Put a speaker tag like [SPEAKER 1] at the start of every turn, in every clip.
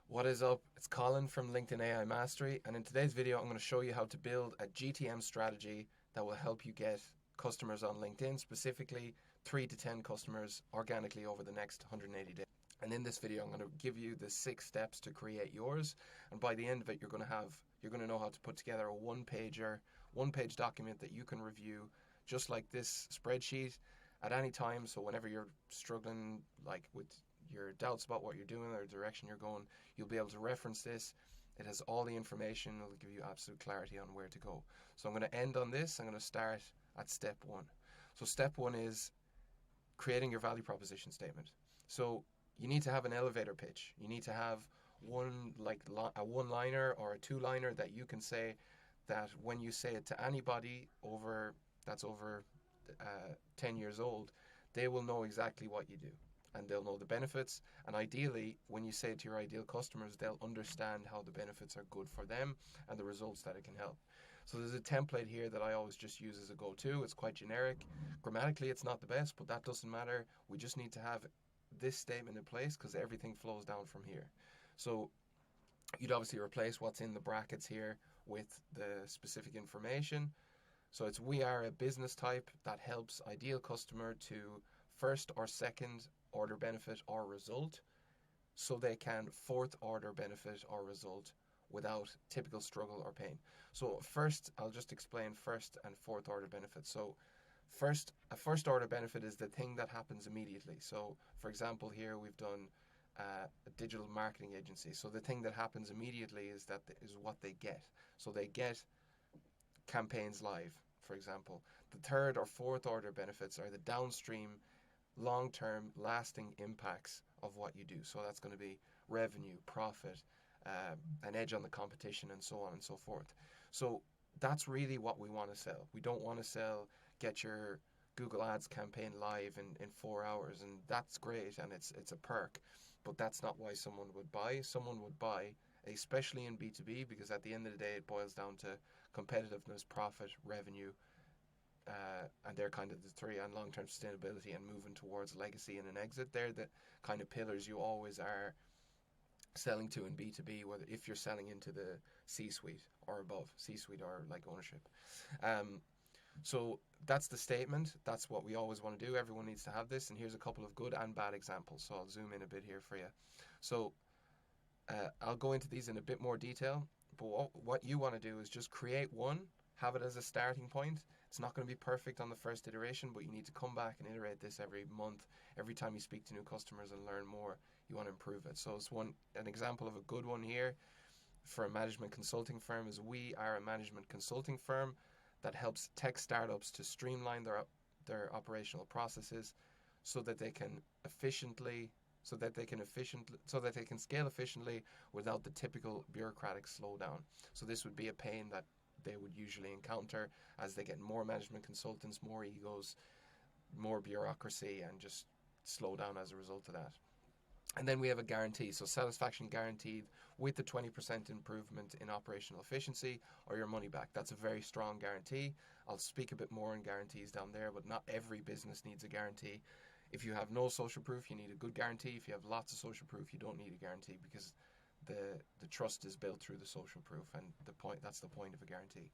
[SPEAKER 1] What is up? It's Colin from LinkedIn AI Mastery, and in today's video, I'm going to show you how to build a GTM strategy that will help you get customers on LinkedIn, specifically 3 to 10 customers organically over the next 180 days. And in this video, I'm going to give you the 6 steps to create yours, and by the end of it, you're going to know how to put together a one-page document that you can review, just like this spreadsheet, at any time. So whenever you're struggling, like with your doubts about what you're doing or the direction you're going, you'll be able to reference this. It has all the information. It'll give you absolute clarity on where to go. So I'm going to end on this. I'm going to start at step 1. So step 1 is creating your value proposition statement. So you need to have an elevator pitch. You need to have a one-liner or a two-liner that you can say, that when you say it to anybody that's over 10 years old, they will know exactly what you do, and they'll know the benefits. And ideally, when you say it to your ideal customers, they'll understand how the benefits are good for them and the results that it can help. So there's a template here that I always just use as a go-to. It's quite generic. Grammatically, it's not the best, but that doesn't matter. We just need to have this statement in place because everything flows down from here. So you'd obviously replace what's in the brackets here with the specific information. So it's, we are a business type that helps ideal customer to first or second order benefit or result, so they can fourth order benefit or result without typical struggle or pain. So first, I'll just explain first and fourth order benefits. So a first order benefit is the thing that happens immediately. So for example, here we've done a digital marketing agency. So the thing that happens immediately is what they get. So they get campaigns live, for example. The third or fourth order benefits are the downstream, long-term, lasting impacts of what you do. So that's going to be revenue, profit, an edge on the competition, and so on and so forth. So that's really what we want to sell. We don't want to sell, get your Google Ads campaign live in 4 hours, and that's great, and it's a perk, but that's not why someone would buy. Someone would buy, especially in B2B, because at the end of the day, it boils down to competitiveness, profit, revenue, and they're kind of the three, and long-term sustainability and moving towards legacy and an exit. They're the kind of pillars you always are selling to in B2B, whether if you're selling into the C-suite or above, C-suite or like ownership. So that's the statement. That's what we always want to do. Everyone needs to have this, and here's a couple of good and bad examples. So I'll zoom in a bit here for you. So I'll go into these in a bit more detail, but what you want to do is just create one, have it as a starting point. It's not going to be perfect on the first iteration, but you need to come back and iterate this every month. Every time you speak to new customers and learn more, you want to improve it. So it's an example of a good one here for a management consulting firm is, we are a management consulting firm that helps tech startups to streamline their operational processes so that they can scale efficiently without the typical bureaucratic slowdown. So this would be a pain that they would usually encounter as they get more management consultants, more egos, more bureaucracy, and just slow down as a result of that. And then we have a guarantee, so satisfaction guaranteed with the 20% improvement in operational efficiency or your money back. That's a very strong guarantee. I'll speak a bit more on guarantees down there, but not every business needs a guarantee. If you have no social proof, you need a good guarantee. If you have lots of social proof, you don't need a guarantee, because the trust is built through the social proof, and that's the point of a guarantee.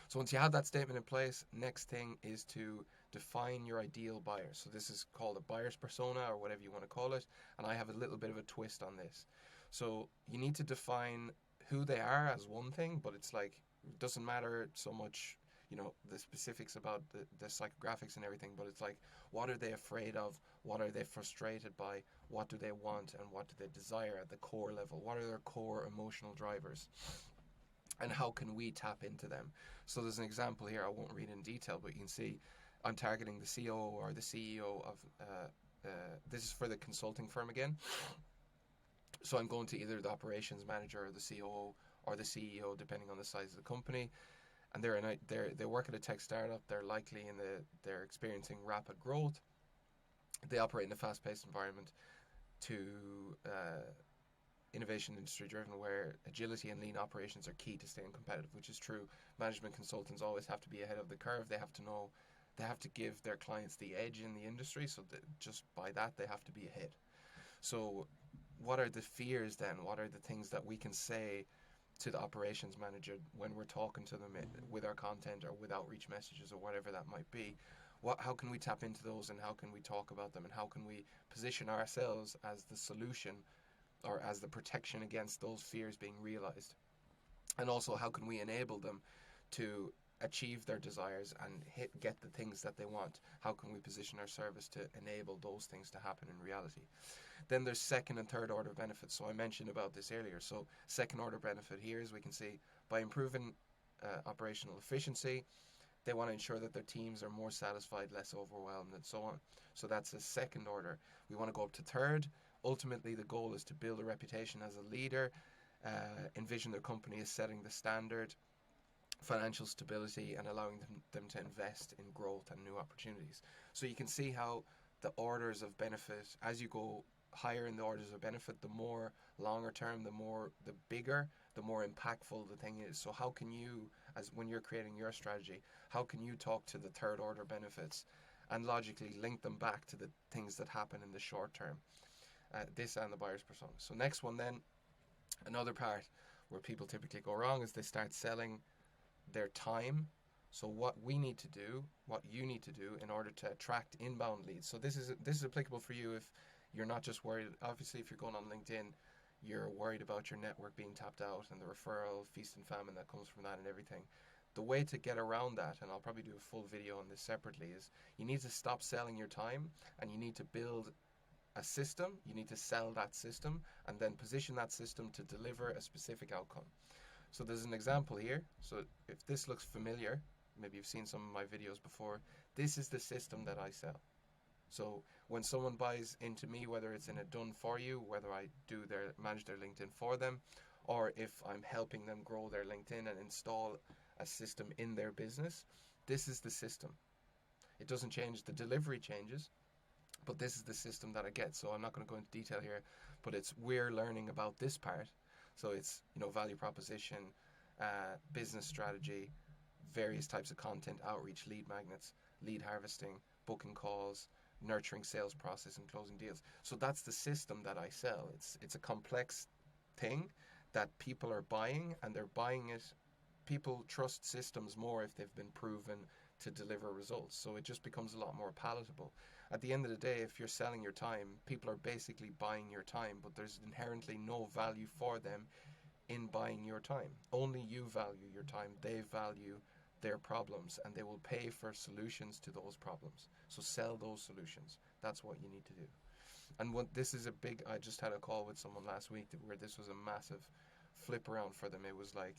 [SPEAKER 1] So once you have that statement in place, next thing is to define your ideal buyer. So this is called a buyer's persona, or whatever you want to call it, and I have a little bit of a twist on this. So you need to define who they are as one thing, but it's like, it doesn't matter so much, the specifics about the psychographics and everything, but it's like, what are they afraid of? What are they frustrated by? What do they want? And what do they desire at the core level? What are their core emotional drivers? And how can we tap into them? So there's an example here, I won't read in detail, but you can see I'm targeting the COO or the CEO of, this is for the consulting firm again. So I'm going to either the operations manager or the COO or the CEO, depending on the size of the company. And they work at a tech startup. They're likely they're experiencing rapid growth. They operate in a fast-paced environment to innovation industry driven, where agility and lean operations are key to staying competitive, which is true. Management consultants always have to be ahead of the curve. They have to give their clients the edge in the industry, so that just by that they have to be ahead. So what are the fears then? What are the things that we can say to the operations manager when we're talking to them with our content or with outreach messages or whatever that might be? How can we tap into those, and how can we talk about them, and how can we position ourselves as the solution or as the protection against those fears being realized? And also, how can we enable them to achieve their desires and get the things that they want? How can we position our service to enable those things to happen in reality? Then there's second and third order benefits. So I mentioned about this earlier. So second order benefit here is we can see by improving operational efficiency, they want to ensure that their teams are more satisfied, less overwhelmed, and so on. So that's a second order. We want to go up to third. Ultimately, the goal is to build a reputation as a leader, envision their company as setting the standard, financial stability, and allowing them to invest in growth and new opportunities. So you can see how the orders of benefit, as you go higher in the orders of benefit, the more longer term, the bigger, the more impactful the thing is. So how can you, as when you're creating your strategy, how can you talk to the third order benefits and logically link them back to the things that happen in the short term? This and the buyer's persona. So next one then, another part where people typically go wrong is they start selling their time. So what we need to do, what you need to do in order to attract inbound leads. So this is applicable for you if you're not just worried. Obviously, if you're going on LinkedIn, you're worried about your network being tapped out and the referral feast and famine that comes from that and everything. The way to get around that, and I'll probably do a full video on this separately, is you need to stop selling your time and you need to build a system. You need to sell that system and then position that system to deliver a specific outcome. So there's an example here. So if this looks familiar, maybe you've seen some of my videos before, this is the system that I sell. So when someone buys into me, whether it's in a done for you, whether I manage their LinkedIn for them, or if I'm helping them grow their LinkedIn and install a system in their business, this is the system. It doesn't change, the delivery changes, but this is the system that I get. So I'm not going to go into detail here, but we're learning about this part. So it's, value proposition, business strategy, various types of content, outreach, lead magnets, lead harvesting, booking calls, nurturing sales process, and closing deals. So that's the system that I sell. It's a complex thing that people are buying, and they're buying it. People trust systems more if they've been proven to deliver results. So it just becomes a lot more palatable. At the end of the day, if you're selling your time, people are basically buying your time, but there's inherently no value for them in buying your time. Only you value your time. They value their problems, and they will pay for solutions to those problems. So sell those solutions. That's what you need to do. And I just had a call with someone last week where this was a massive flip around for them. It was like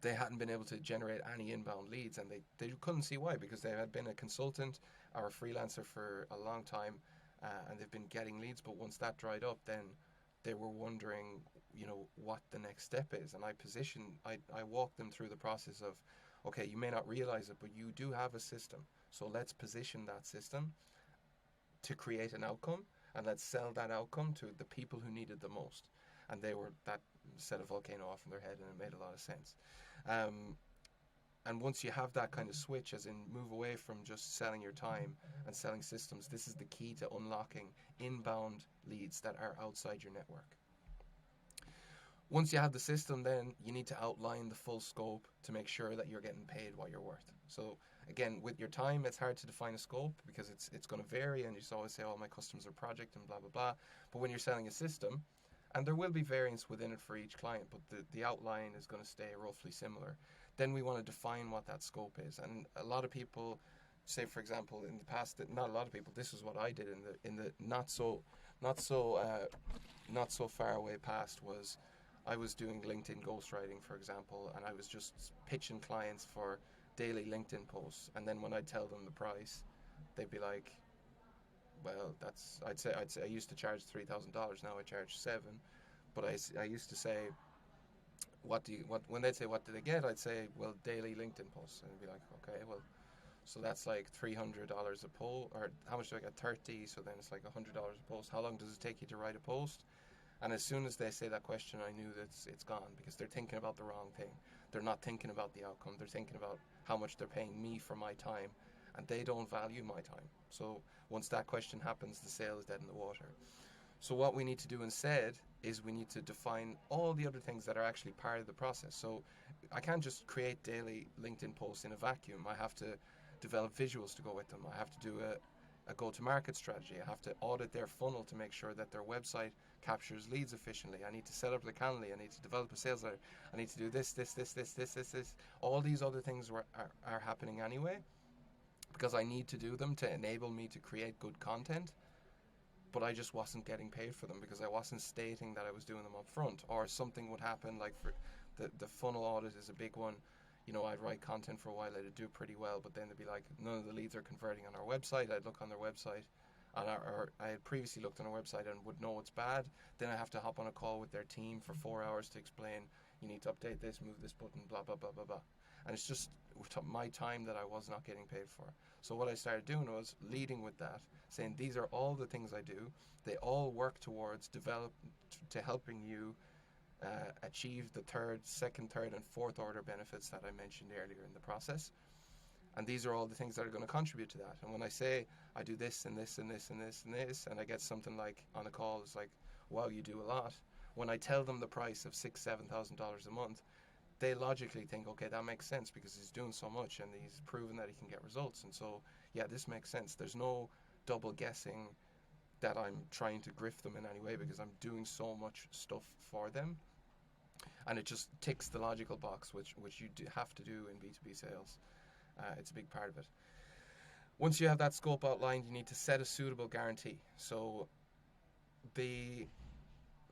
[SPEAKER 1] they hadn't been able to generate any inbound leads, and they couldn't see why, because they had been a consultant or a freelancer for a long time, and they've been getting leads, but once that dried up, then they were wondering, what the next step is. And I walked them through the process of, okay, you may not realize it, but you do have a system. So let's position that system to create an outcome, and let's sell that outcome to the people who need it the most. And that set a volcano off in their head, and it made a lot of sense. And once you have that kind of switch, as in move away from just selling your time and selling systems, this is the key to unlocking inbound leads that are outside your network. Once you have the system, then you need to outline the full scope to make sure that you're getting paid what you're worth. So again, with your time, it's hard to define a scope because it's going to vary, and you just always say, oh, my customers are project and blah, blah, blah. But when you're selling a system, and there will be variance within it for each client, but the outline is going to stay roughly similar. Then we want to define what that scope is. And a lot of people say, for example, in the past, that not a lot of people, this is what I did in the not so far away past, was I was doing LinkedIn ghostwriting, for example, and I was just pitching clients for daily LinkedIn posts. And then when I tell them the price, they'd be like, well, I'd say I used to charge $3,000, now I charge $7,000. But I used to say, when they'd say, what do they get? I'd say, well, daily LinkedIn posts. And they'd be like, okay, well, so that's like $300 a post, or how much do I get? 30, so then it's like $100 a post. How long does it take you to write a post? And as soon as they say that question, I knew that it's gone, because they're thinking about the wrong thing. They're not thinking about the outcome. They're thinking about how much they're paying me for my time, and they don't value my time. So once that question happens, the sale is dead in the water. So what we need to do instead is we need to define all the other things that are actually part of the process. So I can't just create daily LinkedIn posts in a vacuum. I have to develop visuals to go with them. I have to do a go-to-market strategy. I have to audit their funnel to make sure that their website captures leads efficiently. I need to set up the Calendly. I need to develop a sales letter. I need to do this. All these other things are happening anyway because I need to do them to enable me to create good content, but I just wasn't getting paid for them because I wasn't stating that I was doing them up front. Or something would happen, like for the funnel audit is a big one. You know, I'd write content for a while, I'd do pretty well, but then they'd be like, none of the leads are converting on our website. I'd look on their website, and I had previously looked on our website and would know it's bad. Then I have to hop on a call with their team for 4 hours to explain, you need to update this, move this button, blah, blah, blah, blah, blah. And it's just my time that I was not getting paid for. So what I started doing was leading with that, saying these are all the things I do. They all work towards to helping you achieve the second, third, and fourth order benefits that I mentioned earlier in the process. And these are all the things that are going to contribute to that. And when I say I do this and this and this and this and this, and I get something like on a call, it's like, wow, you do a lot. When I tell them the price of $6,000-$7,000 a month, they logically think, okay, that makes sense because he's doing so much and he's proven that he can get results. And so, yeah, this makes sense. There's no double guessing that I'm trying to grift them in any way because I'm doing so much stuff for them. And it just ticks the logical box, which you have to do in B2B sales. It's a big part of it. Once you have that scope outlined, you need to set a suitable guarantee. So the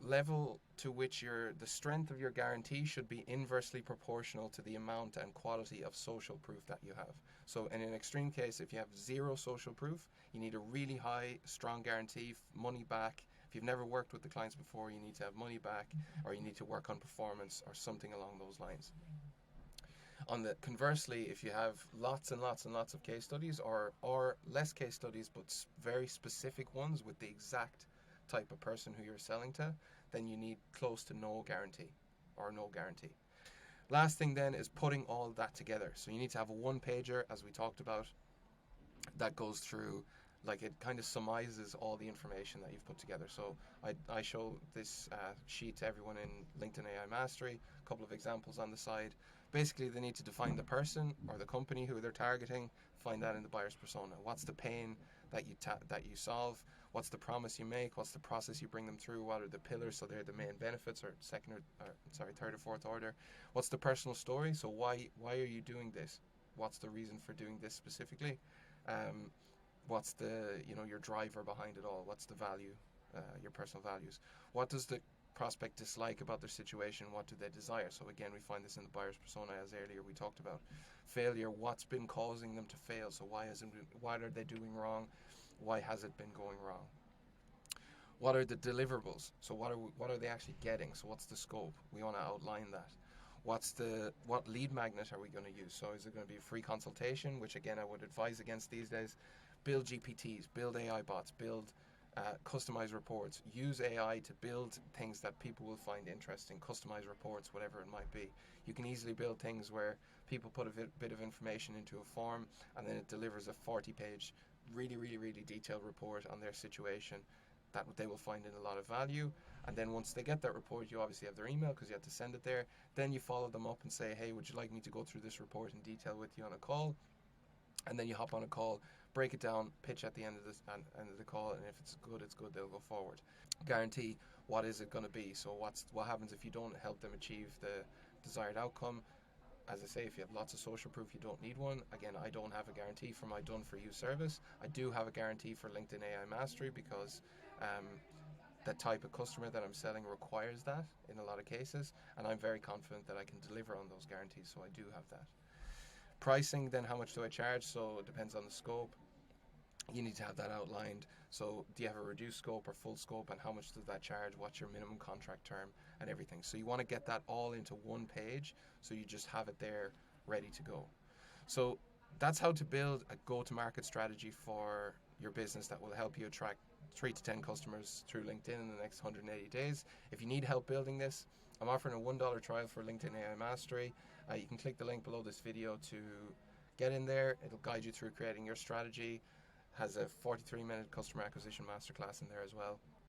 [SPEAKER 1] level to which the strength of your guarantee should be inversely proportional to the amount and quality of social proof that you have. So in an extreme case, if you have zero social proof, you need a really high, strong guarantee, money back. If you've never worked with the clients before, you need to have money back, or you need to work on performance or something along those lines. Conversely, if you have lots and lots and lots of case studies or less case studies but very specific ones with the exact type of person who you're selling to, then you need close to no guarantee or no guarantee. Last thing then is putting all that together. So you need to have a one-pager, as we talked about, that goes through, like, it kind of summarizes all the information that you've put together. So I show this sheet to everyone in LinkedIn AI Mastery, a couple of examples on the side. Basically, they need to define the person or the company who they're targeting, find that in the buyer's persona. What's the pain that you solve? What's the promise you make? What's the process you bring them through? What are the pillars? So they're the main benefits, or third or fourth order. What's the personal story? So why are you doing this? What's the reason for doing this specifically? What's your driver behind it all? What's the value, your personal values? What does the prospect dislike about their situation? What do they desire? So again, we find this in the buyer's persona, as earlier we talked about. Failure, what's been causing them to fail? So what are they doing wrong? Why has it been going wrong? What are the deliverables? So what are they actually getting? So what's the scope? We want to outline that. What lead magnet are we going to use? So is it going to be a free consultation, which again I would advise against these days? Build GPTs, build AI bots, build customize reports, use AI to build things that people will find interesting, customize reports, whatever it might be. You can easily build things where people put a bit of information into a form and then it delivers a 40-page, really, really, really detailed report on their situation that they will find in a lot of value. And then once they get that report, you obviously have their email because you have to send it there. Then you follow them up and say, hey, would you like me to go through this report in detail with you on a call? And then you hop on a call, break it down, pitch at the end of the call, and if it's good, they'll go forward. Guarantee, what is it going to be? So what happens if you don't help them achieve the desired outcome? As I say, if you have lots of social proof, you don't need one. Again, I don't have a guarantee for my done-for-you service. I do have a guarantee for LinkedIn AI Mastery because the type of customer that I'm selling requires that in a lot of cases, and I'm very confident that I can deliver on those guarantees, so I do have that. Pricing, then how much do I charge? So it depends on the scope. You need to have that outlined. So do you have a reduced scope or full scope, and how much does that charge? What's your minimum contract term and everything? So you want to get that all into one page so you just have it there ready to go. So that's how to build a go-to-market strategy for your business that will help you attract 3 to 10 customers through LinkedIn in the next 180 days. If you need help building this, I'm offering a $1 trial for LinkedIn AI Mastery. You can click the link below this video to get in there. It'll guide you through creating your strategy. Has a 43-minute customer acquisition masterclass in there as well.